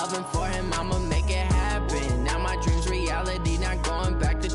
loving for him, I'ma make it happen. Now my dream's reality, not going back to.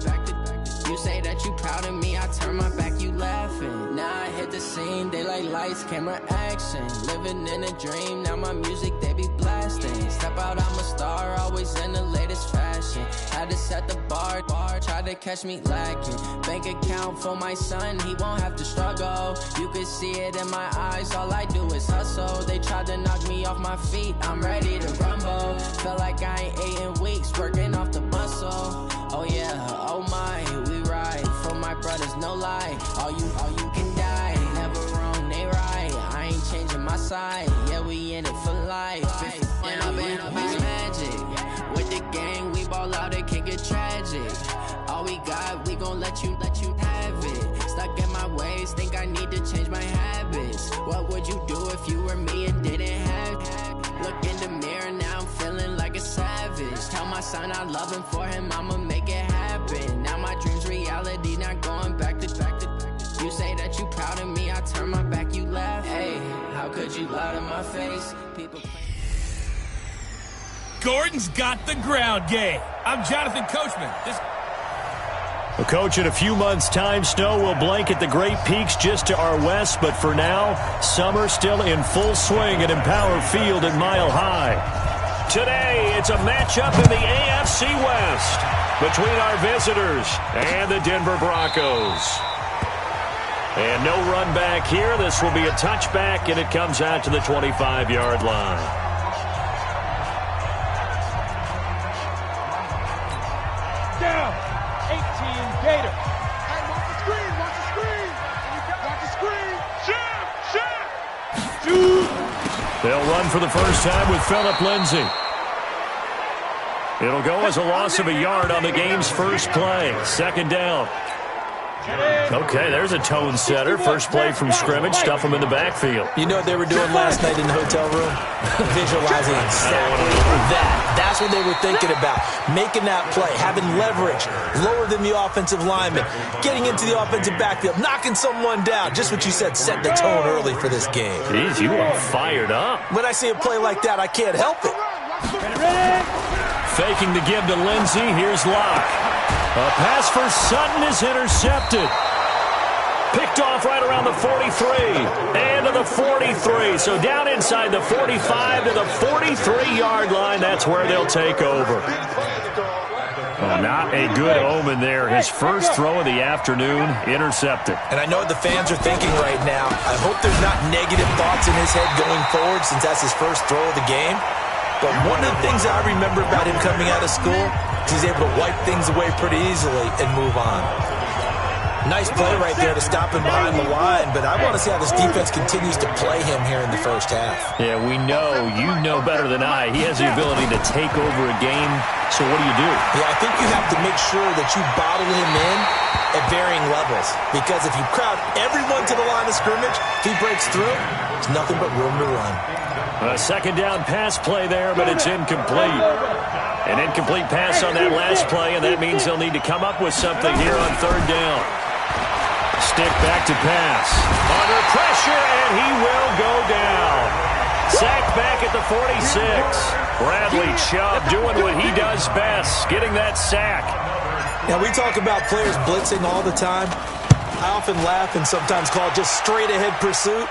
You say that you proud of me, I turn my back, you laughing. Now I hit the scene, they like lights, camera, action. Living in a dream, now my music, they be blasting. Step out, I'm a star, always in the latest fashion. Had to set the bar, try to catch me lacking. Bank account for my son, he won't have to struggle. You can see it in my eyes, all I do is hustle. They tried to knock me off my feet, I'm ready to rumble. Felt like I ain't ate in weeks, working off the muscle. Oh yeah, oh my, we ride for my brothers, no lie. All you can die, never wrong, they right. I ain't changing my side, yeah, we in it for life. And I've been magic with the gang, we ball out, it can get tragic. All we got, we gon' let you have it. Stuck in my ways, think I need to change my habits. What would you do if you were me and didn't have it? Look in the mirror, now I'm feeling like a savage. Tell my son I love him, for him I'ma make it happen. Now my dream's reality, not going back to. You say that you proud of me, I turn my back, you laugh. Hey, how could you lie to my face? People. Gordon's got the ground game. I'm Jonathan Coachman. Well, Coach, in a few months' time, snow will blanket the Great Peaks just to our west. But for now, summer still in full swing at Empower Field at Mile High. Today, it's a matchup in the AFC West between our visitors and the Denver Broncos. And no run back here. This will be a touchback, and it comes out to the 25-yard line. Down, 18 Gator. Hey, watch the screen, watch the screen. Watch the screen. Shoot. They'll run for the first time with Phillip Lindsay. It'll go as a loss of a yard on the game's first play. Second down. Okay, there's a tone setter. First play from scrimmage. Stuff them in the backfield. You know what they were doing last night in the hotel room? Visualizing exactly that. That's what they were thinking about. Making that play, having leverage, lower than the offensive lineman, getting into the offensive backfield, knocking someone down. Just what you said, set the tone early for this game. Jeez, you are fired up. When I see a play like that, I can't help it. Faking the give to Lindsay. Here's Locke. A pass for Sutton is intercepted. Picked off right around the 43. And to the 43. So down inside the 45 to the 43-yard line. That's where they'll take over. Well, not a good omen there. His first throw of the afternoon, intercepted. And I know what the fans are thinking right now. I hope there's not negative thoughts in his head going forward since that's his first throw of the game. But one of the things I remember about him coming out of school is he's able to wipe things away pretty easily and move on. Nice play right there to stop him behind the line, but I want to see how this defense continues to play him here in the first half. Yeah, we know. You know better than I. He has the ability to take over a game, so what do you do? Yeah, I think you have to make sure that you bottle him in at varying levels, because if you crowd everyone to the line of scrimmage, if he breaks through, there's nothing but room to run. A second down pass play there, but it's incomplete. An incomplete pass on that last play, and that means they'll need to come up with something here on third down. Stick back to pass. Under pressure, and he will go down. Sacked back at the 46. Bradley Chubb doing what he does best, getting that sack. Now, we talk about players blitzing all the time. I often laugh and sometimes call it just straight-ahead pursuit.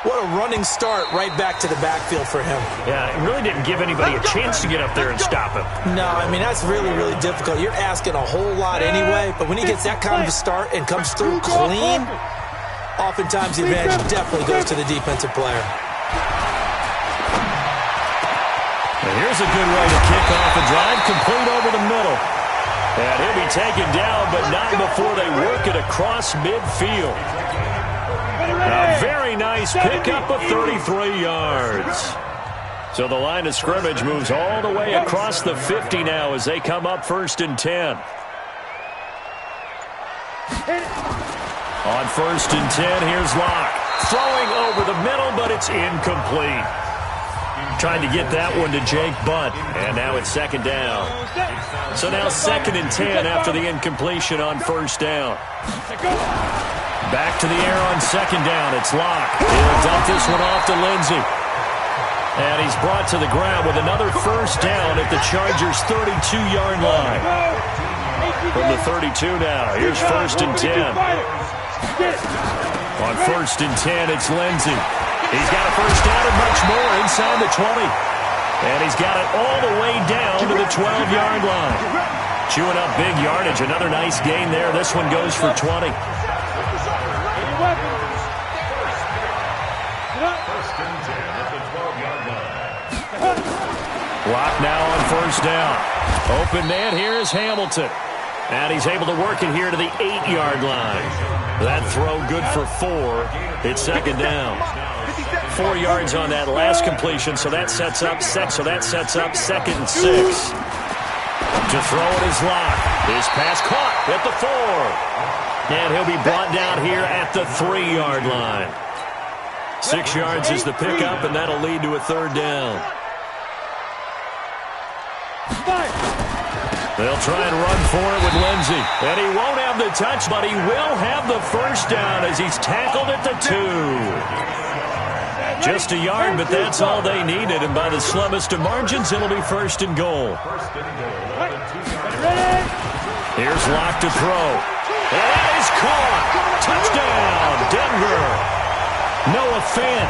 What a running start right back to the backfield for him. Yeah, it really didn't give anybody a chance to get up there and stop him. No, I mean, that's really, really difficult. You're asking a whole lot anyway, but when he gets that kind of a start and comes through clean, oftentimes the advantage definitely goes to the defensive player. And here's a good way to kick off a drive, complete over the middle. And he'll be taken down, but not before they work it across midfield. A very nice pickup of 33 yards. So the line of scrimmage moves all the way across the 50 now as they come up 1st and 10. On 1st and 10, here's Locke. Throwing over the middle, but it's incomplete. Trying to get that one to Jake Bunt. And now it's 2nd down. So now 2nd and 10 after the incompletion on 1st down. Back to the air on 2nd down. It's Locke. He'll dump this one off to Lindsay. And he's brought to the ground with another first down at the Chargers' 32-yard line. From the 32 now, here's 1st and 10. On 1st and 10, it's Lindsey. He's got a first down and much more inside the 20. And he's got it all the way down to the 12-yard line. Chewing up big yardage. Another nice gain there. This one goes for 20. Clock now on 1st down. Open man here is Hamilton. And he's able to work it here to the 8-yard line. That throw good for 4. It's 2nd down. 4 yards on that last completion, so that sets up 2nd and 6. To throw it is Locke. His pass caught at the 4. And he'll be brought down here at the 3-yard line. 6 yards is the pickup, and that'll lead to a 3rd down. They'll try and run for it with Lindsey. And he won't have the touch, but he will have the first down as he's tackled at the 2. Just a yard, but that's all they needed. And by the slimmest of margins, it'll be 1st and goal. Here's Locke to throw. And that is caught. Touchdown, Denver. Noah Fant,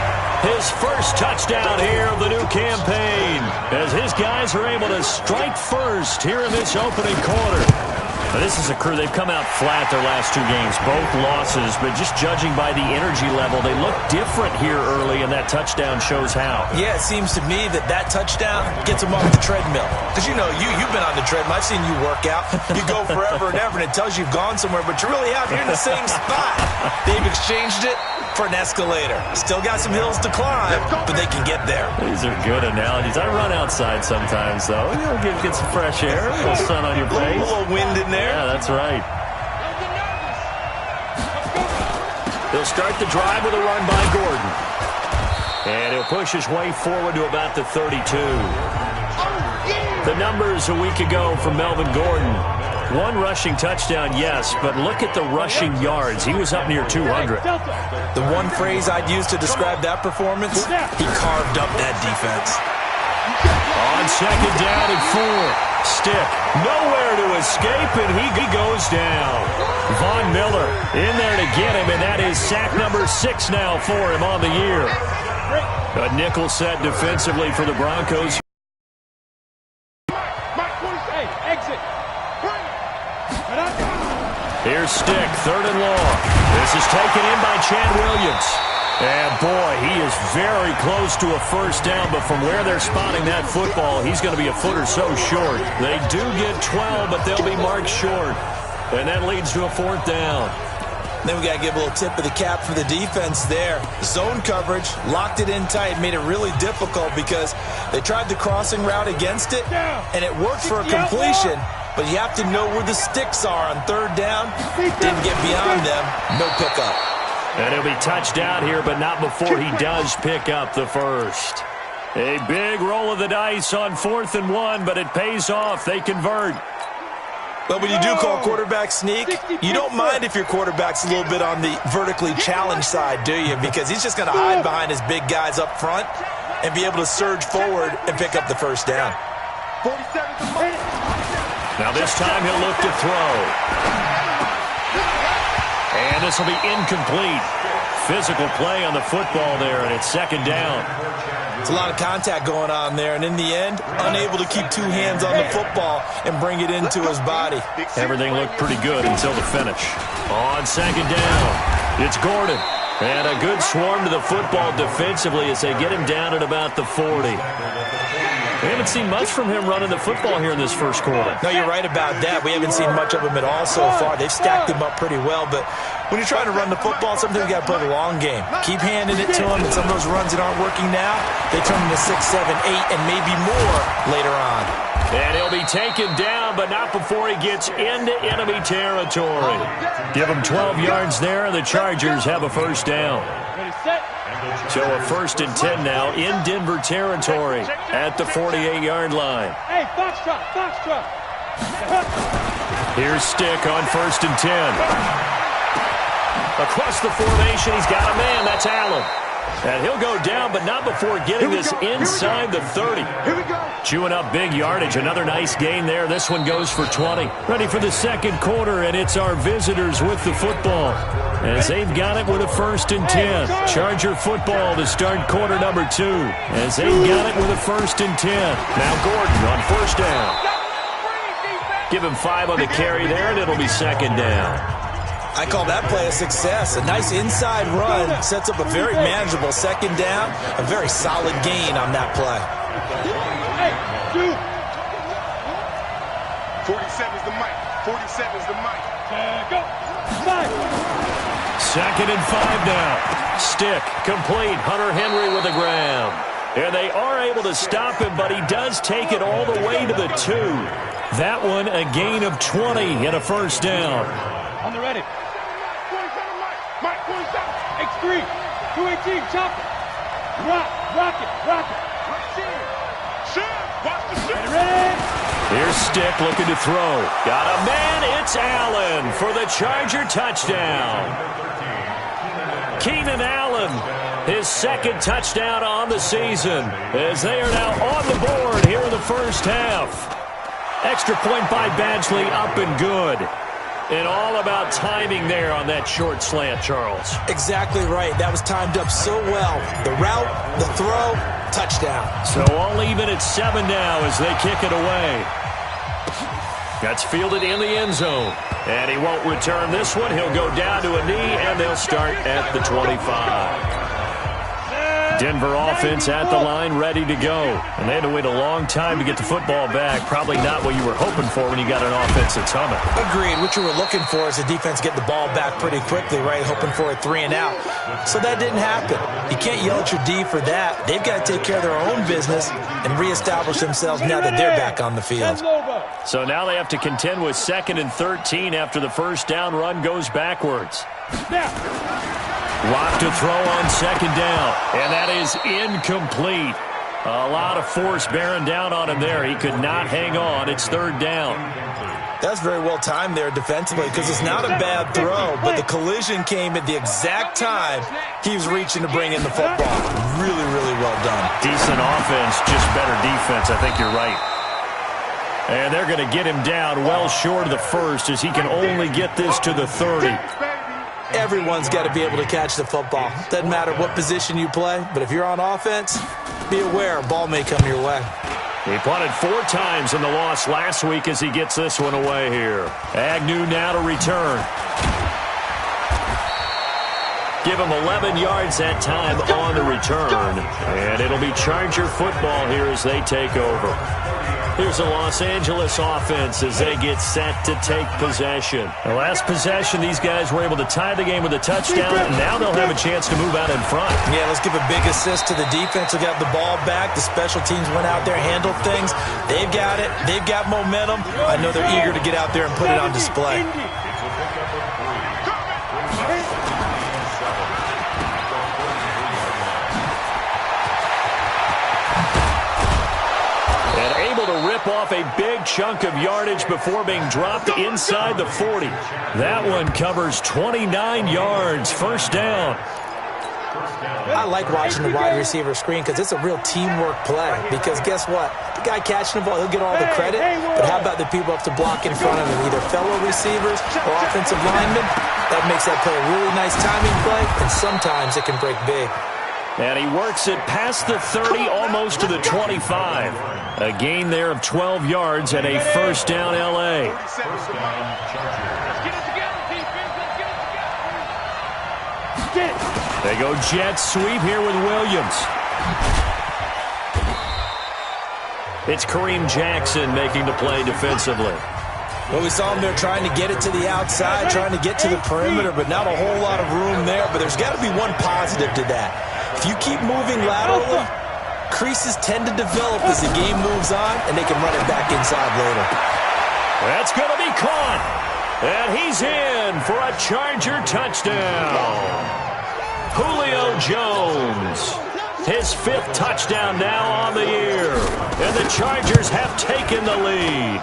his first touchdown here of the new campaign, as his guys are able to strike first here in this opening quarter. Now, this is a crew, they've come out flat their last 2 games, both losses, but just judging by the energy level, they look different here early, and that touchdown shows how. Yeah, it seems to me that touchdown gets them off the treadmill. Because, you know, you've been on the treadmill. I've seen you work out. You go forever and ever, and it tells you you've gone somewhere, but you really have. You're in the same spot. They've exchanged it for an escalator. Still got some hills to climb, but they can get there. These are good analogies. I run outside sometimes, though. You know, get some fresh air, a little sun on your face. A little wind in there. Yeah, that's right. He'll start the drive with a run by Gordon. And he'll push his way forward to about the 32. The numbers a week ago from Melvin Gordon. 1 rushing touchdown, yes, but look at the rushing yards. He was up near 200. The one phrase I'd use to describe that performance, he carved up that defense. On 2nd down and 4. Stick nowhere to escape, and he goes down. Von Miller in there to get him, and that is sack number 6 now for him on the year. A nickel set defensively for the Broncos. Here's Stick, 3rd and long. This is taken in by Chad Williams. And, boy, he is very close to a first down, but from where they're spotting that football, he's going to be a foot or so short. They do get 12, but they'll be marked short. And that leads to a 4th down. Then we got to give a little tip of the cap for the defense there. Zone coverage, locked it in tight, made it really difficult because they tried the crossing route against it, and it worked for a completion. But you have to know where the sticks are on 3rd down. Didn't get beyond them. No pickup. And he'll be touched out here, but not before he does pick up the first. A big roll of the dice on 4th and 1, but it pays off. They convert. But when you do call quarterback sneak, you don't mind if your quarterback's a little bit on the vertically challenged side, do you? Because he's just going to hide behind his big guys up front and be able to surge forward and pick up the first down. Now this time he'll look to throw. And this will be incomplete. Physical play on the football there, and it's 2nd down. It's a lot of contact going on there, and in the end, unable to keep 2 hands on the football and bring it into his body. Everything looked pretty good until the finish. On 2nd down, it's Gordon. And a good swarm to the football defensively as they get him down at about the 40. We haven't seen much from him running the football here in this first quarter. No, you're right about that. We haven't seen much of him at all so far. They've stacked him up pretty well, but when you're trying to run the football, sometimes you got to play the long game. Keep handing it to him, and some of those runs that aren't working now, they turn into 6, 7, 8, and maybe more later on. And he'll be taken down, but not before he gets into enemy territory. Give him 12 yards there, and the Chargers have a first down. So a 1st and 10 now in Denver territory at the 48-yard line. Hey, Foxtrot. Here's Stick on 1st and 10. Across the formation, he's got a man. That's Allen. And he'll go down, but not before getting this inside the 30. Here we go. Chewing up big yardage. Another nice gain there. This one goes for 20. Ready for the second quarter, and it's our visitors with the football, as they've got it with a 1st and 10. Charger football to start quarter number 2, as they've got it with a 1st and 10. Now Gordon on 1st down. Give him 5 on the carry there, and it'll be 2nd down. I call that play a success. A nice inside run sets up a very manageable 2nd down. A very solid gain on that play. Hey, dude. 47's the mic. 47's the mic. Go. 2nd and 5 now. Stick complete. Hunter Henry with the ground. And they are able to stop him, but he does take it all the way to the 2. That one a gain of 20 and a 1st down. On the ready. 27 Mike. 27. X3. 218. Chop it. Rock it. Shoot. Watch the shoot. Ready. Here's Stick looking to throw. Got a man. It's Allen for the Charger touchdown. Keenan Allen, his 2nd touchdown on the season, as they are now on the board here in the first half. Extra point by Badgley, up and good. And all about timing there on that short slant, Charles. Exactly right. That was timed up so well. The route, the throw, touchdown. So all even at 7 now as they kick it away. That's fielded in the end zone. And he won't return this one. He'll go down to a knee, and they'll start at the 25. Denver offense at the line, ready to go. And they had to wait a long time to get the football back. Probably not what you were hoping for when you got an offense that's humming. Agreed. What you were looking for is the defense get the ball back pretty quickly, right? Hoping for a 3 and out. So that didn't happen. You can't yell at your D for that. They've got to take care of their own business and reestablish themselves now that they're back on the field. So now they have to contend with 2nd and 13 after the 1st down run goes backwards. Lock to throw on 2nd down, and that is incomplete. A lot of force bearing down on him there. He could not hang on. It's 3rd down. That's very well timed there defensively because it's not a bad throw, but the collision came at the exact time he was reaching to bring in the football. Really, really well done. Decent offense, just better defense. I think you're right. And they're going to get him down well short of the 1st as he can only get this to the 30. Everyone's got to be able to catch the football. Doesn't matter what position you play, but if you're on offense, be aware a ball may come your way. He punted 4 times in the loss last week as he gets this one away here. Agnew now to return. Give him 11 yards that time on the return. And it'll be Charger football here as they take over. Here's the Los Angeles offense as they get set to take possession. The last possession, these guys were able to tie the game with a touchdown, and now they'll have a chance to move out in front. Yeah, let's give a big assist to the defense who got the ball back. The special teams went out there, handled things. They've got it. They've got momentum. I know they're eager to get out there and put it on display. Rip off a big chunk of yardage before being dropped inside the 40. That one covers 29 yards. 1st down. I like watching the wide receiver screen because it's a real teamwork play. Because guess what? The guy catching the ball, he'll get all the credit. But how about the people up to block in front of him? Either fellow receivers or offensive linemen. That makes that play a really nice timing play. And sometimes it can break big. And he works it past the 30, almost to the 25. A gain there of 12 yards and a 1st down L.A. They go jet sweep here with Williams. It's Kareem Jackson making the play defensively. Well, we saw him there trying to get it to the outside, trying to get to the perimeter, but not a whole lot of room there. But there's got to be one positive to that. If you keep moving laterally, creases tend to develop as the game moves on, and they can run it back inside later. That's going to be caught. And he's in for a Charger touchdown. Julio Jones, his 5th touchdown now on the year. And the Chargers have taken the lead.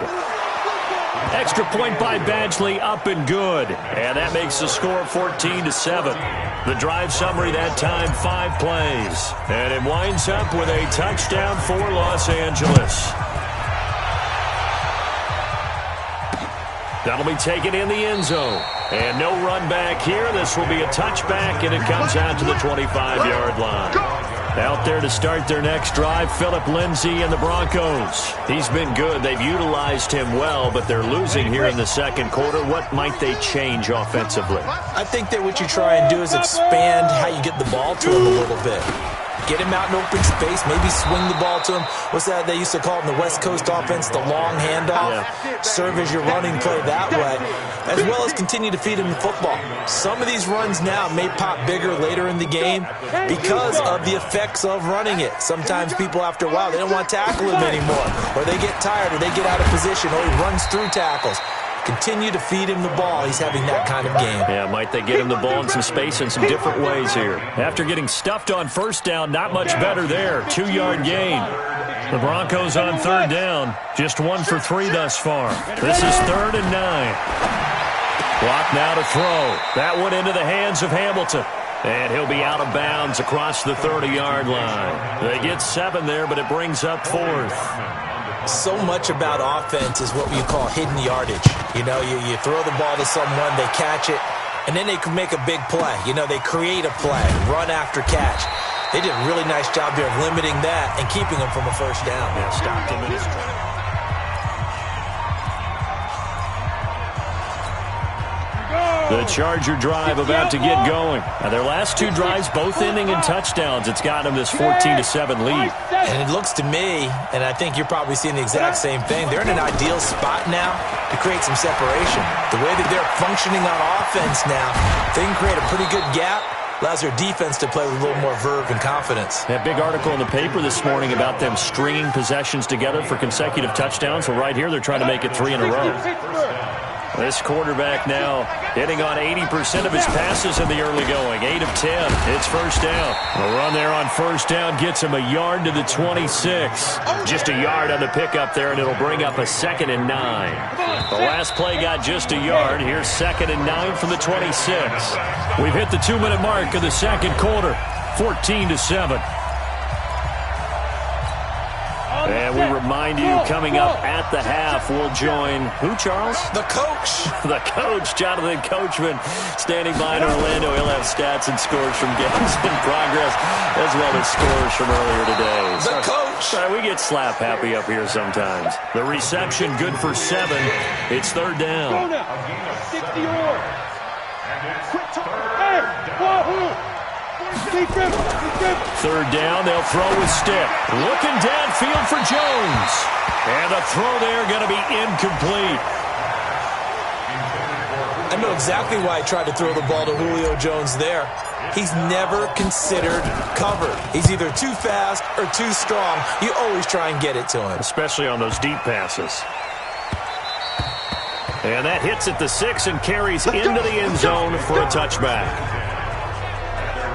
Extra point by Badgley, up and good. And that makes the score 14-7. The drive summary that time, 5 plays. And it winds up with a touchdown for Los Angeles. That'll be taken in the end zone. And no run back here. This will be a touchback, and it comes out to the 25-yard line. Out there to start their next drive, Phillip Lindsay and the Broncos. He's been good. They've utilized him well, but they're losing here in the second quarter. What might they change offensively? I think that what you try and do is expand how you get the ball to him a little bit. Get him out in open space, maybe swing the ball to him. What's that they used to call it in the West Coast offense, the long handoff? Yeah. Serve as your running play that way, as well as continue to feed him the football. Some of these runs now may pop bigger later in the game because of the effects of running it. Sometimes people, after a while, they don't want to tackle him anymore, or they get tired, or they get out of position, or he runs through tackles. Continue to feed him the ball. He's having that kind of game. Yeah, might they get him the ball in some space in some different ways here. After getting stuffed on first down, not much better there. 2-yard gain. The Broncos on third down. Just 1 for 3 thus far. This is 3rd and 9. Clock now to throw. That one into the hands of Hamilton. And he'll be out of bounds across the 30-yard line. They get 7 there, but it brings up 4th. So much about offense is what you call hidden yardage. You know, you throw the ball to someone, they catch it, and then they can make a big play. You know, they create a play, run after catch. They did a really nice job there of limiting that and keeping him from a first down. Yeah, stopped him in his tracks. The Charger drive about to get going. Now, their last 2 drives, both ending in touchdowns. It's got them this 14-7 lead. And it looks to me, and I think you're probably seeing the exact same thing, they're in an ideal spot now to create some separation. The way that they're functioning on offense now, they can create a pretty good gap. Allows their defense to play with a little more verve and confidence. That big article in the paper this morning about them stringing possessions together for consecutive touchdowns. Well, right here, they're trying to make it 3 in a row. This quarterback now hitting on 80% of his passes in the early going. 8 of 10. It's first down. A run there on first down gets him a yard to the 26. Just a yard on the pickup there, and it'll bring up a 2nd and 9. The last play got just a yard. Here's 2nd and 9 from the 26. We've hit the 2-minute mark of the second quarter. 14-7. And we remind you, coming up at the half, we'll join who, Charles? The coach. The coach, Jonathan Coachman, standing by in Orlando. He'll have stats and scores from games in progress, as well as scores from earlier today. The coach. Sorry, we get slap happy up here sometimes. The reception good for 7. It's 3rd down. 60 or. Hey, wahoo! 3rd down, they'll throw with Stick. Looking downfield for Jones. And the throw there going to be incomplete. I know exactly why I tried to throw the ball to Julio Jones there. He's never considered covered. He's either too fast or too strong. You always try and get it to him. Especially on those deep passes. And that hits at the 6 and carries into the end zone for a touchback.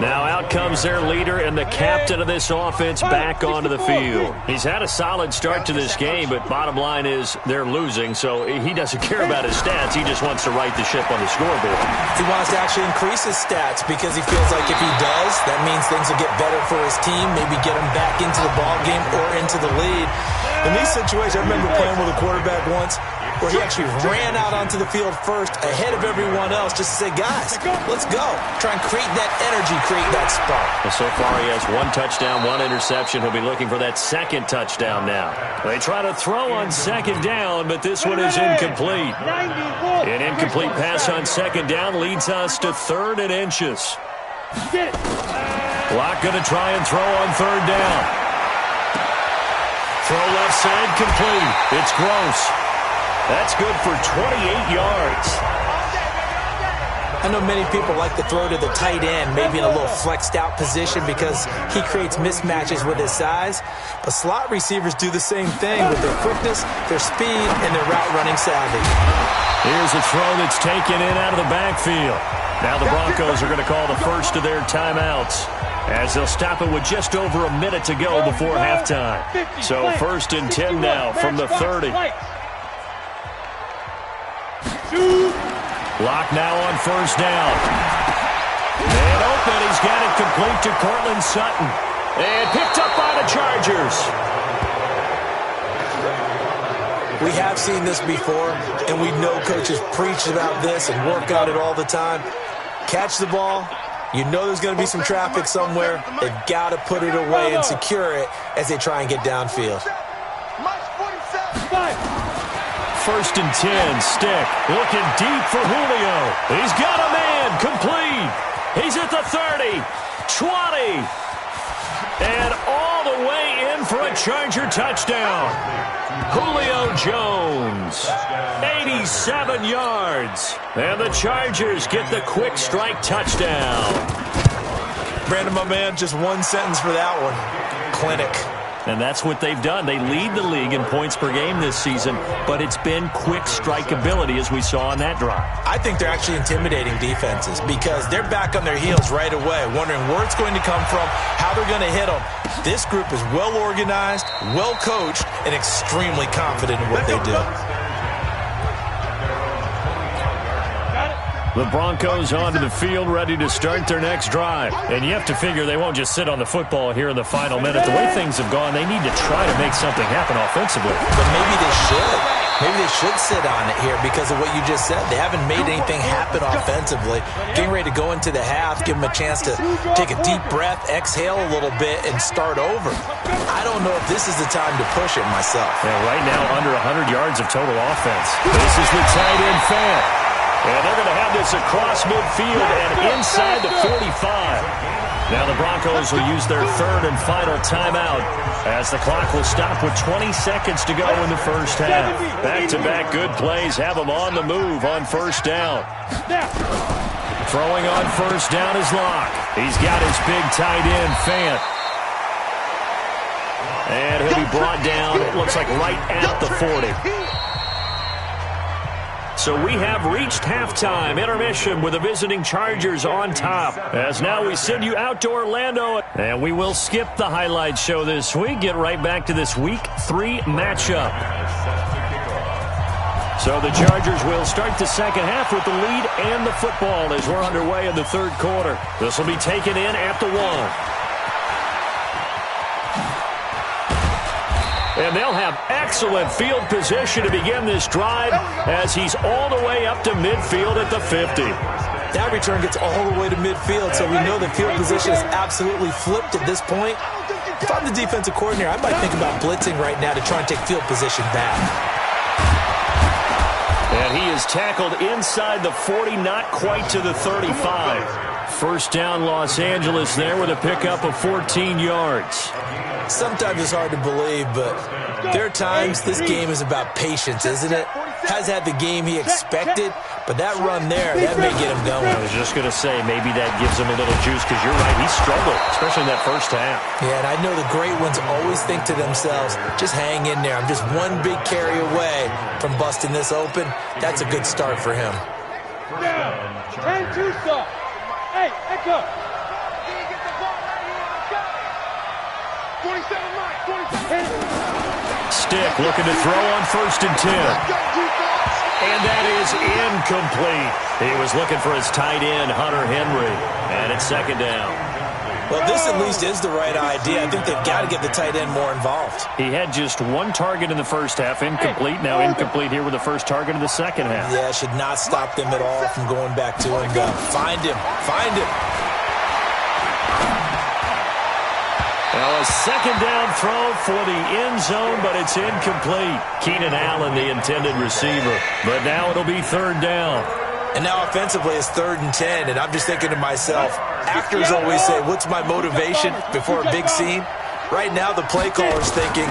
Now out comes their leader and the captain of this offense back onto the field. He's had a solid start to this game, but bottom line is they're losing, so he doesn't care about his stats. He just wants to right the ship on the scoreboard. He wants to actually increase his stats because he feels like if he does, that means things will get better for his team, maybe get him back into the ball game or into the lead. In these situations, I remember playing with a quarterback once where he actually ran out onto the field first ahead of everyone else just to say, guys, let's go. Try and create that energy, create that spark. Well, so far he has 1 touchdown, 1 interception. He'll be looking for that 2nd touchdown now. They try to throw on 2nd down, but this one is incomplete. An incomplete pass on 2nd down leads us to 3rd and inches. Block going to try and throw on 3rd down. Throw left side complete. It's Gross. That's good for 28 yards. I know many people like to throw to the tight end, maybe in a little flexed out position because he creates mismatches with his size. But slot receivers do the same thing with their quickness, their speed, and their route running savvy. Here's a throw that's taken in out of the backfield. Now the Broncos are going to call the first of their timeouts, as they'll stop it with just over a minute to go before halftime. So 1st and 10 now from the 30. Lock now on first down. And open, he's got it complete to Cortland Sutton. And picked up by the Chargers. We have seen this before, and we know coaches preach about this and work on it all the time. Catch the ball. You know there's going to be some traffic somewhere. They've got to put it away and secure it as they try and get downfield. First and 10, Stick. Looking deep for Julio. He's got a man. Complete. He's at the 30, 20. And all the way in for a Charger touchdown. Julio Jones, 87 yards. And the Chargers get the quick strike touchdown. Brandon, my man, just one sentence for that one. Clinic. And that's what they've done. They lead the league in points per game this season, but it's been quick strike ability as we saw on that drive. I think they're actually intimidating defenses because they're back on their heels right away, wondering where it's going to come from, how they're going to hit them. This group is well organized, well coached, and extremely confident in what they do. The Broncos onto the field, ready to start their next drive. And you have to figure they won't just sit on the football here in the final minute. The way things have gone, they need to try to make something happen offensively. But maybe they should. Maybe they should sit on it here because of what you just said. They haven't made anything happen offensively. Getting ready to go into the half, give them a chance to take a deep breath, exhale a little bit, and start over. I don't know if this is the time to push it myself. Yeah, right now, under 100 yards of total offense. This is the tight end fan. And they're going to have this across midfield and inside the 45. Now the Broncos will use their third and final timeout as the clock will stop with 20 seconds to go in the first half. Back-to-back good plays have them on the move on first down. Throwing on first down is Locke. He's got his big tight end, Fant. And he'll be brought down, it looks like right at the 40. So we have reached halftime intermission with the visiting Chargers on top. As now we send you out to Orlando. And we will skip the highlight show this week. Get right back to this Week 3 matchup. So the Chargers will start the second half with the lead and the football as we're underway in the third quarter. This will be taken in at the 1. And they'll have excellent field position to begin this drive as he's all the way up to midfield at the 50. That return gets all the way to midfield, so we know the field position is absolutely flipped at this point. If I'm the defensive coordinator, I might think about blitzing right now to try and take field position back. And he is tackled inside the 40, not quite to the 35. First down, Los Angeles there with a pickup of 14 yards. Sometimes it's hard to believe, but there are times this game is about patience, isn't it? Has had the game he expected, but that run there, that may get him going. I was just going to say, maybe that gives him a little juice, because you're right, he struggled, especially in that first half. Yeah, and I know the great ones always think to themselves, just hang in there. I'm just one big carry away from busting this open. That's a good start for him. Down. 10-2 stop. Hey, Echo. Stick looking to throw on first and 10. And that is incomplete. He was looking for his tight end, Hunter Henry. And it's second down. Well, this at least is the right idea. I think they've got to get the tight end more involved. He had just one target in the first half, incomplete. Now incomplete here with the first target in the second half. Yeah, should not stop them at all from going back to him. Find him. Find him. Now a second down throw for the end zone, but it's incomplete. Keenan Allen, the intended receiver. But now it'll be third down. And now offensively it's 3rd and 10, and I'm just thinking to myself, actors always say, what's my motivation before a big scene? Right now the play caller's thinking,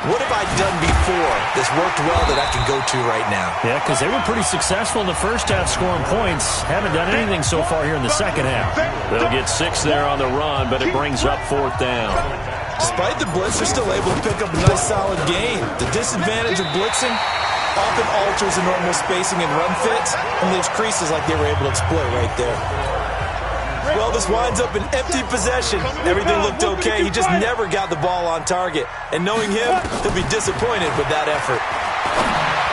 what have I done before that's worked well that I can go to right now? Yeah, because they were pretty successful in the first half scoring points. Haven't done anything so far here in the second half. They'll get 6 there on the run, but it brings up 4th down. Despite the blitz, they're still able to pick up a nice solid gain. The disadvantage of blitzing often alters the normal spacing and run fits, and leaves creases like they were able to exploit right there. Well, this winds up an empty possession. Everything looked okay. He just never got the ball on target. And knowing him, he'll be disappointed with that effort.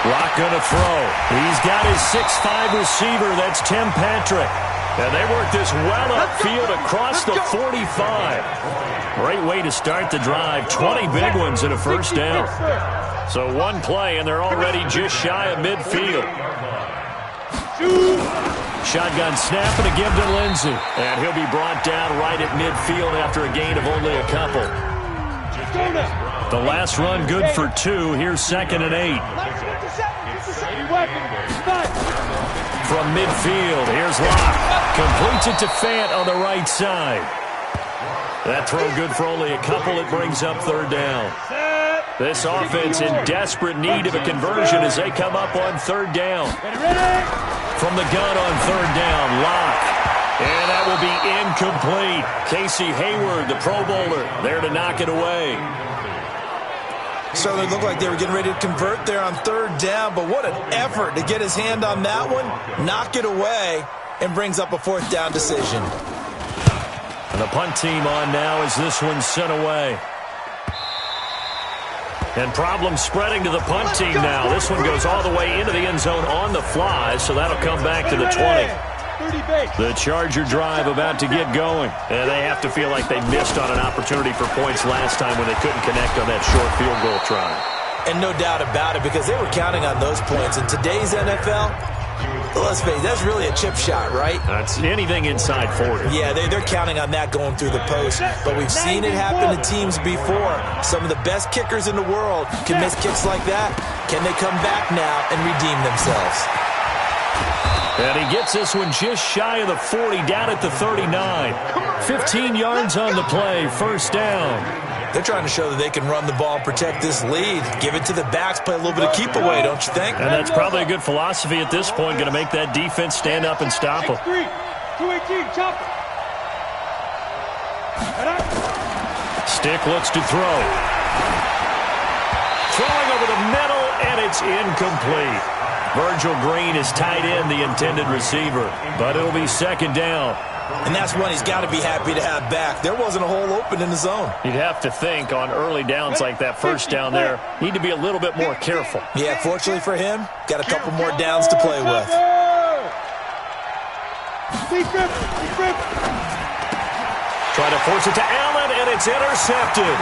Rock going to throw. He's got his 6'5 receiver. That's Tim Patrick. And they work this well upfield across the 45. Great way to start the drive. 20 big ones in a first down. So one play, and they're already just shy of midfield. Shotgun snap and a give to Lindsey. And he'll be brought down right at midfield after a gain of only a couple. The last run good for 2. Here's 2nd and 8. From midfield, here's Locke. Completes it to Fant on the right side. That throw good for only a couple. It brings up 3rd down. This offense in desperate need of a conversion as they come up on 3rd down. From the gun on 3rd down, Locke. And that will be incomplete. Casey Hayward, the Pro Bowler, there to knock it away. So it looked like they were getting ready to convert there on 3rd down, but what an effort to get his hand on that one, knock it away, and brings up a 4th down decision. And the punt team on now as this one's sent away. And problems spreading to the punt team now. This one goes all the way into the end zone on the fly, so that'll come back to the 20. The Charger drive about to get going. And they have to feel like they missed on an opportunity for points last time when they couldn't connect on that short field goal try. And no doubt about it, because they were counting on those points. In today's NFL, let's face it, that's really a chip shot, right? That's anything inside 40. Yeah, they're counting on that going through the post. But we've seen it happen to teams before. Some of the best kickers in the world can miss kicks like that. Can they come back now and redeem themselves? And he gets this one just shy of the 40, down at the 39. 15 yards on the play, 1st down. They're trying to show that they can run the ball and protect this lead. Give it to the backs, play a little bit of keep away, don't you think? And that's probably a good philosophy at this point, going to make that defense stand up and stop them. 218, chop. Stick looks to throw. Throwing over the middle, and it's incomplete. Virgil Green is tied in, the intended receiver, but it'll be 2nd down. And that's one he's got to be happy to have back. There wasn't a hole open in the zone. You'd have to think on early downs like that 1st down there, need to be a little bit more careful. Yeah, fortunately for him, got a couple more downs to play with. Try to force it to Allen, and it's intercepted.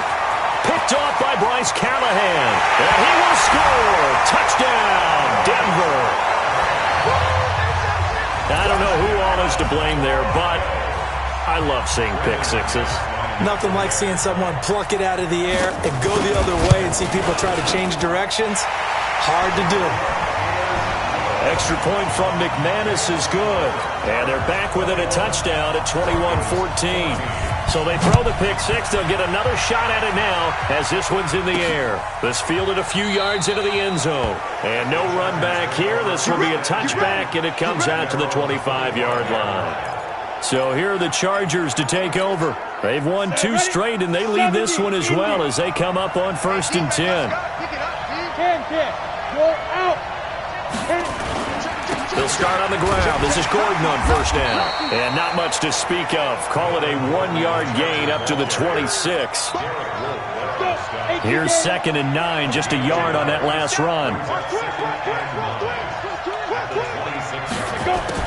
Picked off by Bryce Callahan. And he will score. Touchdown, Denver. I don't know who all is to blame there, but I love seeing pick sixes. Nothing like seeing someone pluck it out of the air and go the other way and see people try to change directions. Hard to do. Extra point from McManus is good. And they're back within a touchdown at 21-14. So they throw the pick six. They'll get another shot at it now as this one's in the air. This fielded a few yards into the end zone. And no run back here. This will be a touchback, and it comes out to the 25-yard line. So here are the Chargers to take over. They've won 2 straight, and they lead this one as well as they come up on 1st and 10. Go out. They'll start on the ground. This is Gordon on 1st down. And not much to speak of. Call it a 1-yard gain up to the 26. Here's 2nd and 9, just a yard on that last run.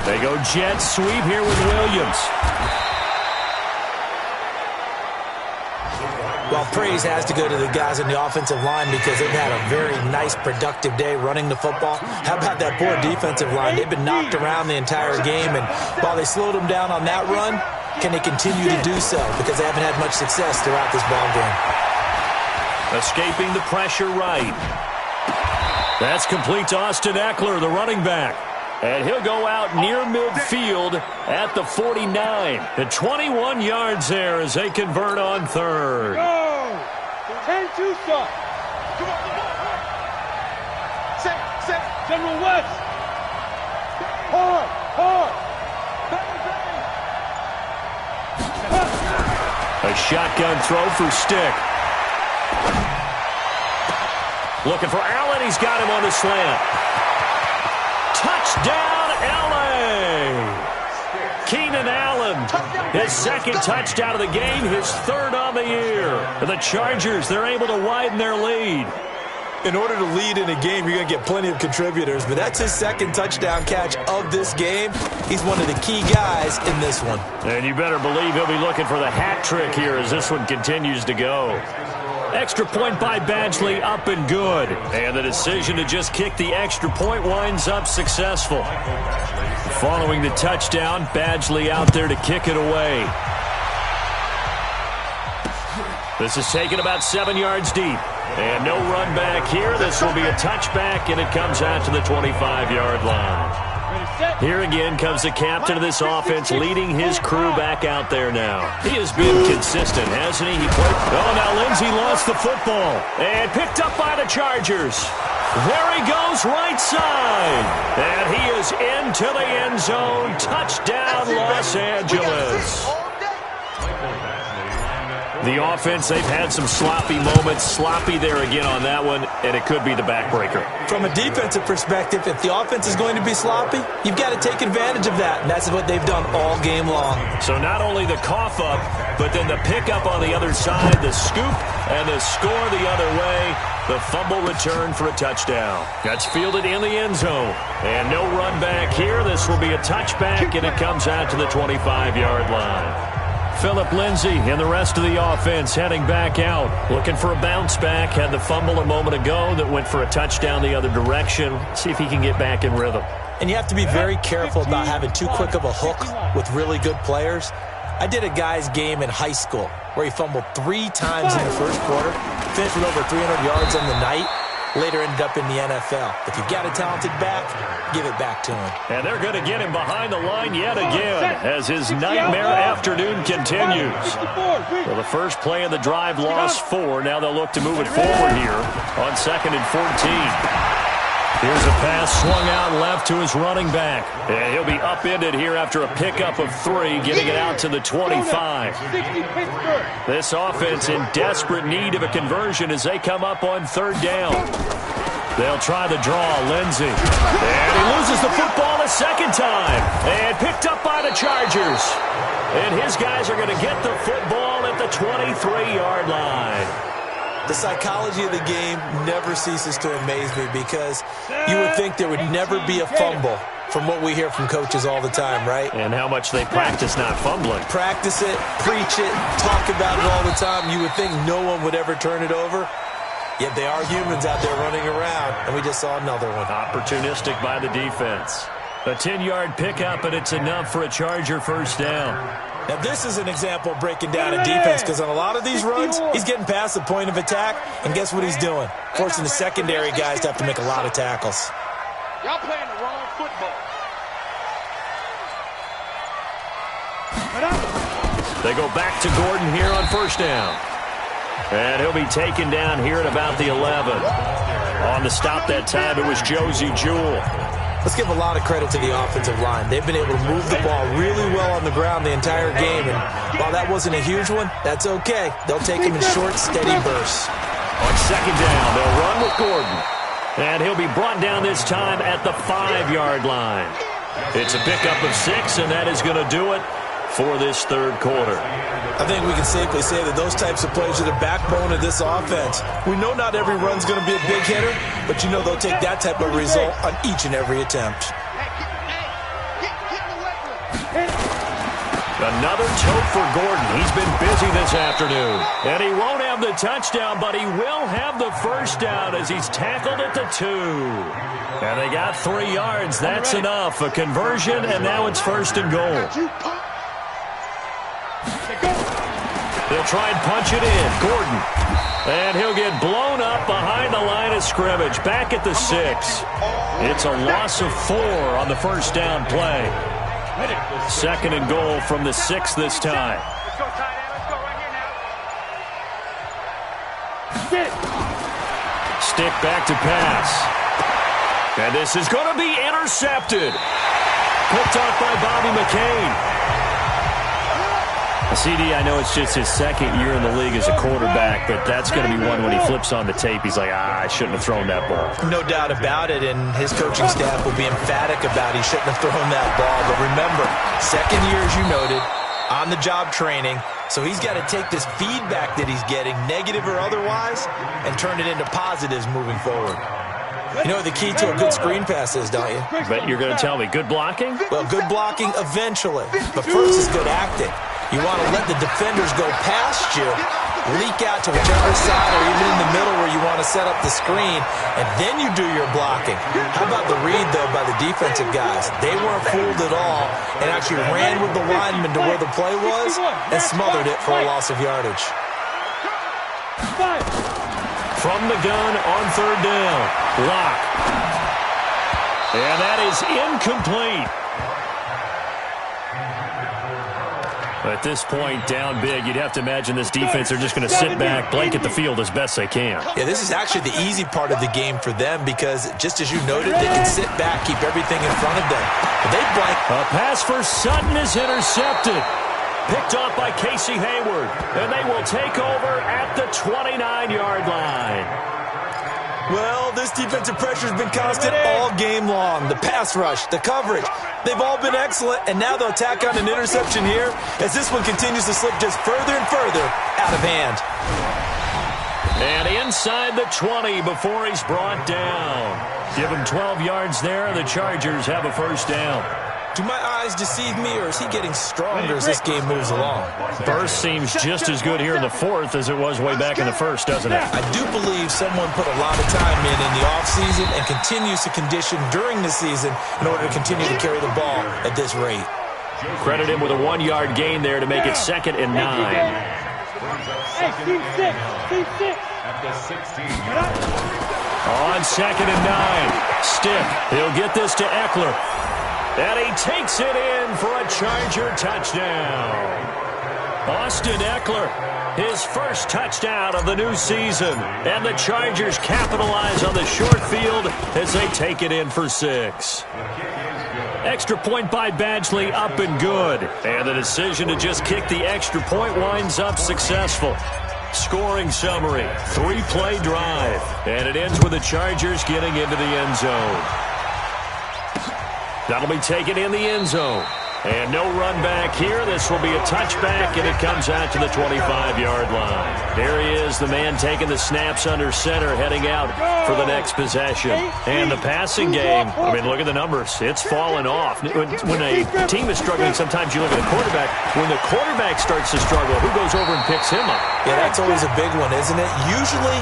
They go jet sweep here with Williams. Well, praise has to go to the guys in the offensive line because they've had a very nice, productive day running the football. How about that poor defensive line? They've been knocked around the entire game, and while they slowed them down on that run, can they continue to do so? Because they haven't had much success throughout this ball game. Escaping the pressure right. That's complete to Austin Eckler, the running back. And he'll go out near midfield at the 49. And 21 yards there as they convert on 3rd. Go! 10-2 stop. Set. General West. Hard. A shotgun throw for Stick. Looking for Allen. He's got him on the slant. Touchdown, L.A. Keenan Allen, his 2nd touchdown of the game, his 3rd on the year. And the Chargers, they're able to widen their lead. In order to lead in a game, you're going to get plenty of contributors, but that's his second touchdown catch of this game. He's one of the key guys in this one. And you better believe he'll be looking for the hat trick here as this one continues to go. Extra point by Badgley, up and good. And the decision to just kick the extra point winds up successful. Following the touchdown, Badgley out there to kick it away. This is taken about 7 yards deep. And no run back here. This will be a touchback, and it comes out to the 25-yard line. Here again comes the captain of this offense, leading his crew back out there now. He has been consistent, hasn't he? Oh, now Lindsey lost the football and picked up by the Chargers. There he goes, right side. And he is into the end zone. Touchdown, Los Angeles. The offense, they've had some sloppy moments. Sloppy there again on that one, and it could be the backbreaker. From a defensive perspective, if the offense is going to be sloppy, you've got to take advantage of that, and that's what they've done all game long. So not only the cough up, but then the pickup on the other side, the scoop, and the score the other way. The fumble return for a touchdown. That's fielded in the end zone. And no run back here. This will be a touchback, and it comes out to the 25-yard line. Phillip Lindsay and the rest of the offense heading back out. Looking for a bounce back. Had the fumble a moment ago that went for a touchdown the other direction. See if he can get back in rhythm. And you have to be very careful about having too quick of a hook with really good players. I did a guy's game in high school where he fumbled 3 times in the first quarter, finished with over 300 yards on the night, later ended up in the NFL. If you've got a talented back, give it back to him. And they're going to get him behind the line yet again as his nightmare afternoon continues. Well, the first play of the drive lost 4. Now they'll look to move it forward here on 2nd and 14. Here's a pass swung out left to his running back. And he'll be upended here after a pickup of 3, getting it out to the 25. This offense in desperate need of a conversion as they come up on 3rd down. They'll try the draw, Lindsey. And he loses the football a second time. And picked up by the Chargers. And his guys are going to get the football at the 23-yard line. The psychology of the game never ceases to amaze me because you would think there would never be a fumble from what we hear from coaches all the time, right? And how much they practice not fumbling. Practice it, preach it, talk about it all the time. You would think no one would ever turn it over. Yet they are humans out there running around, and we just saw another one. Opportunistic by the defense. A 10-yard pickup, and it's enough for a Charger first down. Now, this is an example of breaking down a defense because on a lot of these runs, he's getting past the point of attack, and guess what he's doing? Forcing the secondary guys to have to make a lot of tackles. Y'all playing the wrong football. They go back to Gordon here on first down. And he'll be taken down here at about the 11. On the stop that time, it was Josie Jewell. Let's give a lot of credit to the offensive line. They've been able to move the ball really well on the ground the entire game. And while that wasn't a huge one, that's okay. They'll take him in short, steady bursts. On 2nd down, they'll run with Gordon. And he'll be brought down this time at the 5-yard line. It's a pickup of 6, and that is going to do it for this 3rd quarter. I think we can safely say that those types of plays are the backbone of this offense. We know not every run's going to be a big hitter, but you know they'll take that type of result on each and every attempt. Another tote for Gordon. He's been busy this afternoon. And he won't have the touchdown, but he will have the first down as he's tackled at the 2. And they got 3 yards. That's enough. A conversion, and now it's 1st and goal. They'll try and punch it in. Gordon. And he'll get blown up behind the line of scrimmage. Back at the 6. It's a loss of 4 on the first down play. 2nd and goal from the 6 this time. Let's go, tight end. Let's go right here now. Stick back to pass. And this is going to be intercepted. Picked off by Bobby McCain. CD, I know it's just his 2nd year in the league as a quarterback, but that's going to be one when he flips on the tape. He's like, I shouldn't have thrown that ball. No doubt about it, and his coaching staff will be emphatic about he shouldn't have thrown that ball. But remember, 2nd year, as you noted, on-the-job training. So he's got to take this feedback that he's getting, negative or otherwise, and turn it into positives moving forward. You know what the key to a good screen pass is, don't you? Bet you're going to tell me. Good blocking? Well, good blocking eventually. But first is good acting. You want to let the defenders go past you, leak out to whichever side or even in the middle where you want to set up the screen, and then you do your blocking. How about the read, though, by the defensive guys? They weren't fooled at all and actually ran with the lineman to where the play was and smothered it for a loss of yardage. From the gun on third down. Block. And that is incomplete. At this point, down big, you'd have to imagine this defense are just going to sit back, blanket the field as best they can. Yeah, this is actually the easy part of the game for them because, just as you noted, they can sit back, keep everything in front of them. But they blank. A pass for Sutton is intercepted. Picked off by Casey Hayward. And they will take over at the 29-yard line. Well, this defensive pressure has been constant all game long. The pass rush, the coverage, they've all been excellent, and now they'll tack on an interception here as this one continues to slip just further and further out of hand. And inside the 20 before he's brought down. Give him 12 yards there, and the Chargers have a first down. Do my eyes deceive me, or is he getting stronger as this game moves along? Burst seems just as good here in the fourth as it was way back in the first, doesn't it? I do believe someone put a lot of time in the offseason and continues to condition during the season in order to continue to carry the ball at this rate. Credit him with a 1-yard gain there to make it 2nd and 9. Hey, team six. At the 16. On 2nd and 9. Stick. He'll get this to Eckler. And he takes it in for a Charger touchdown. Austin Eckler, his first touchdown of the new season. And the Chargers capitalize on the short field as they take it in for 6. Extra point by Badgley, up and good. And the decision to just kick the extra point winds up successful. Scoring summary, 3-play drive. And it ends with the Chargers getting into the end zone. That'll be taken in the end zone. And no run back here. This will be a touchback, and it comes out to the 25-yard line. There he is, the man taking the snaps under center, heading out for the next possession. And the passing game, I mean, look at the numbers. It's fallen off. When a team is struggling, sometimes you look at the quarterback. When the quarterback starts to struggle, who goes over and picks him up? Yeah, that's always a big one, isn't it? Usually,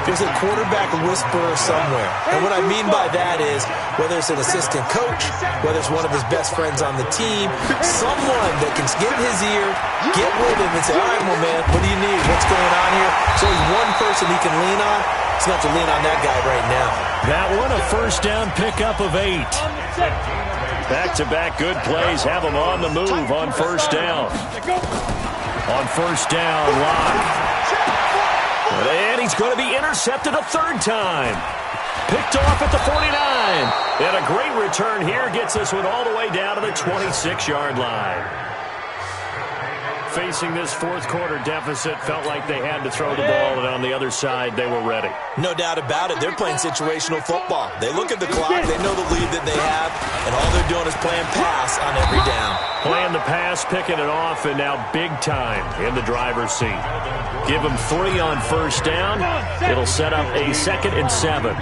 there's a quarterback whisperer somewhere. And what I mean by that is, whether it's an assistant coach, whether it's one of his best friends on the team, someone that can get in his ear, get with him and say, all right, well, man, what do you need? What's going on here? So there's one person he can lean on. He's going to have to lean on that guy right now. That one, a first down pickup of 8. Back-to-back good plays have him on the move on first down. On first down, Locke. And he's going to be intercepted a third time. Picked off at the 49. And a great return here gets this one all the way down to the 26-yard line. Facing this fourth quarter deficit, felt like they had to throw the ball, and on the other side, they were ready. No doubt about it. They're playing situational football. They look at the clock, they know the lead that they have, and all they're doing is playing pass on every down. Playing the pass, picking it off, and now big time in the driver's seat. Give them 3 on first down. It'll set up a 2nd and 7.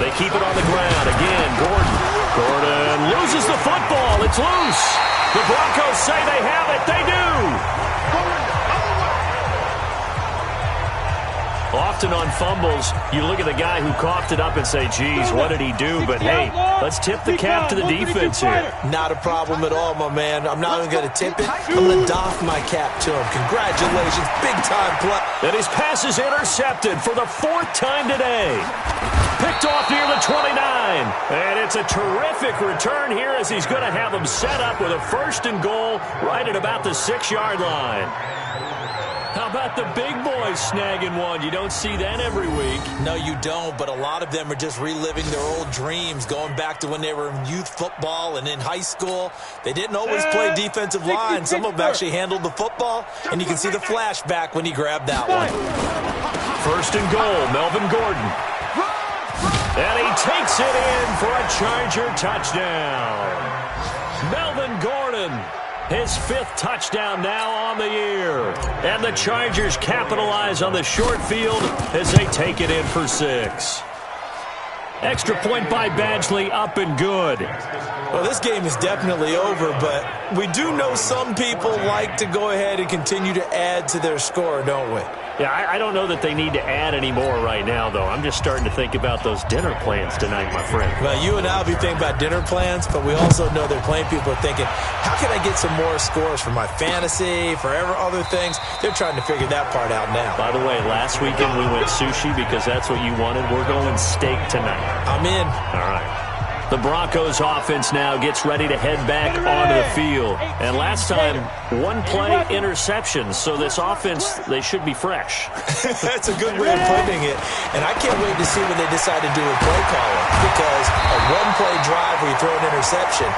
They keep it on the ground. Again, Gordon loses the football. It's loose. The Broncos say they have it. They do. Often on fumbles, you look at the guy who coughed it up and say, geez, what did he do? But, hey, let's tip the cap to the defense here. Not a problem at all, my man. I'm not even going to tip it. I'm going to doff my cap to him. Congratulations. Big-time play. And his pass is intercepted for the 4th time today. Picked off near the 29. And it's a terrific return here as he's going to have them set up with a 1st and goal right at about the 6-yard line. How about the big boys snagging one? You don't see that every week. No, you don't, but a lot of them are just reliving their old dreams, going back to when they were in youth football and in high school. They didn't always play defensive line. Some of them actually handled the football, and you can see the flashback when he grabbed that one. 1st and goal, Melvin Gordon. And he takes it in for a Charger touchdown. Melvin Gordon, his 5th touchdown now on the year. And the Chargers capitalize on the short field as they take it in for 6. Extra point by Badgley, up and good. Well, this game is definitely over, but we do know some people like to go ahead and continue to add to their score, don't we? Yeah, I don't know that they need to add any more right now, though. I'm just starting to think about those dinner plans tonight, my friend. Well, you and I will be thinking about dinner plans, but we also know there are plenty of people are thinking, how can I get some more scores for my fantasy, for other things? They're trying to figure that part out now. By the way, last weekend we went sushi because that's what you wanted. We're going steak tonight. I'm in. All right. The Broncos offense now gets ready to head back onto the field. And last time, 1-play interceptions. So this offense, they should be fresh. That's a good way of putting it. And I can't wait to see what they decide to do with play calling. Because a 1-play drive where you throw an interception,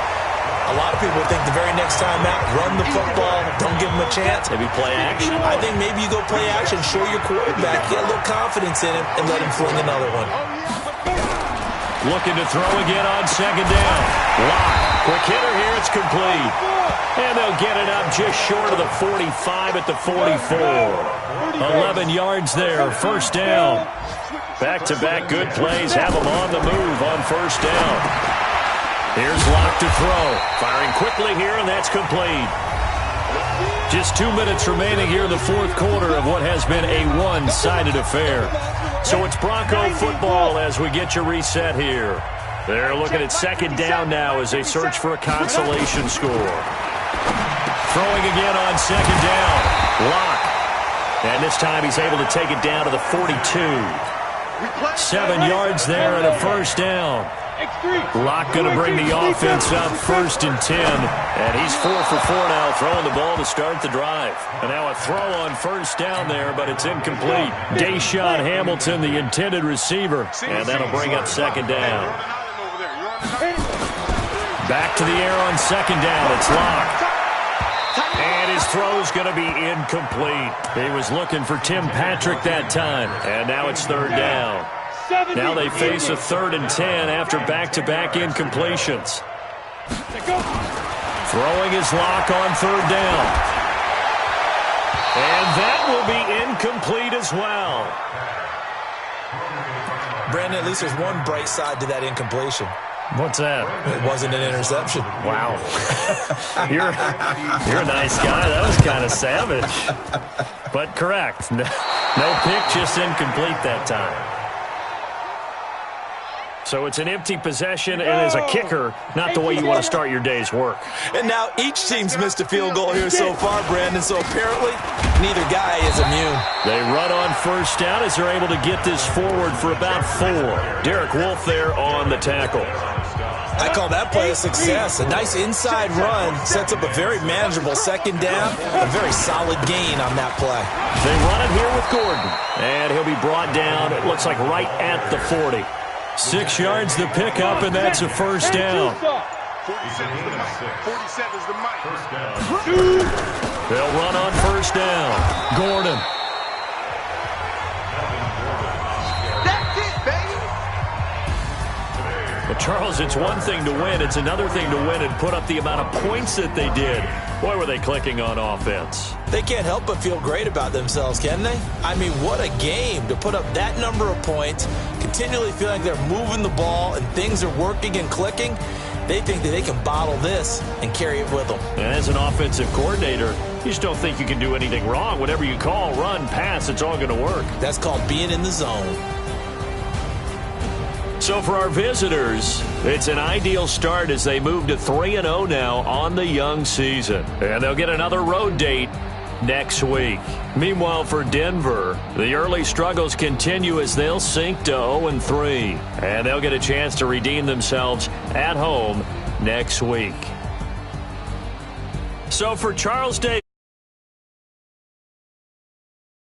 a lot of people think the very next time out, run the football, don't give them a chance. Maybe play action. I think maybe you go play action, show your quarterback, get a little confidence in him, and let him fling another one. Looking to throw again on 2nd down. Lock. Quick hitter here. It's complete. And they'll get it up just short of the 45 at the 44. 11 yards there. 1st down. Back-to-back good plays have them on the move on 1st down. Here's Lock to throw. Firing quickly here, and that's complete. Just 2 minutes remaining here in the 4th quarter of what has been a one-sided affair. So it's Bronco football as we get you reset here. They're looking at 2nd down now as they search for a consolation score. Throwing again on 2nd down. Lock. And this time he's able to take it down to the 42. 7 yards there and a 1st down. Lock going to bring the offense up 1st and 10. And he's 4 for 4 now, throwing the ball to start the drive. And now a throw on 1st down there, but it's incomplete. Deshaun Hamilton, the intended receiver. And that'll bring up 2nd down. Back to the air on 2nd down. It's Lock. And his throw's going to be incomplete. He was looking for Tim Patrick that time. And now it's 3rd down. Now they face a 3rd and 10 after back-to-back incompletions. Throwing his Lock on 3rd down. And that will be incomplete as well. Brandon, at least there's one bright side to that incompletion. What's that? It wasn't an interception. Wow. You're a nice guy. That was kind of savage. But correct. No pick, just incomplete that time. So it's an empty possession, and as a kicker, not the way you want to start your day's work. And now each team's missed a field goal here so far, Brandon, so apparently neither guy is immune. They run on 1st down as they're able to get this forward for about 4. Derek Wolfe there on the tackle. I call that play a success. A nice inside run sets up a very manageable 2nd down, a very solid gain on that play. They run it here with Gordon, and he'll be brought down, it looks like right at the 40. 6 yards the pickup, and that's a 1st down. 47's the mic. They'll run on 1st down. Gordon. That's it, baby. But Charles, it's one thing to win. It's another thing to win and put up the amount of points that they did. Boy, were they clicking on offense. They can't help but feel great about themselves, can they? I mean, what a game to put up that number of points, continually feeling like they're moving the ball and things are working and clicking. They think that they can bottle this and carry it with them. And as an offensive coordinator, you just don't think you can do anything wrong. Whatever you call, run, pass, it's all going to work. That's called being in the zone. So for our visitors, it's an ideal start as they move to 3-0 now on the young season. And they'll get another road date next week. Meanwhile, for Denver, the early struggles continue as they'll sink to 0-3. And they'll get a chance to redeem themselves at home next week. So for Charles Day.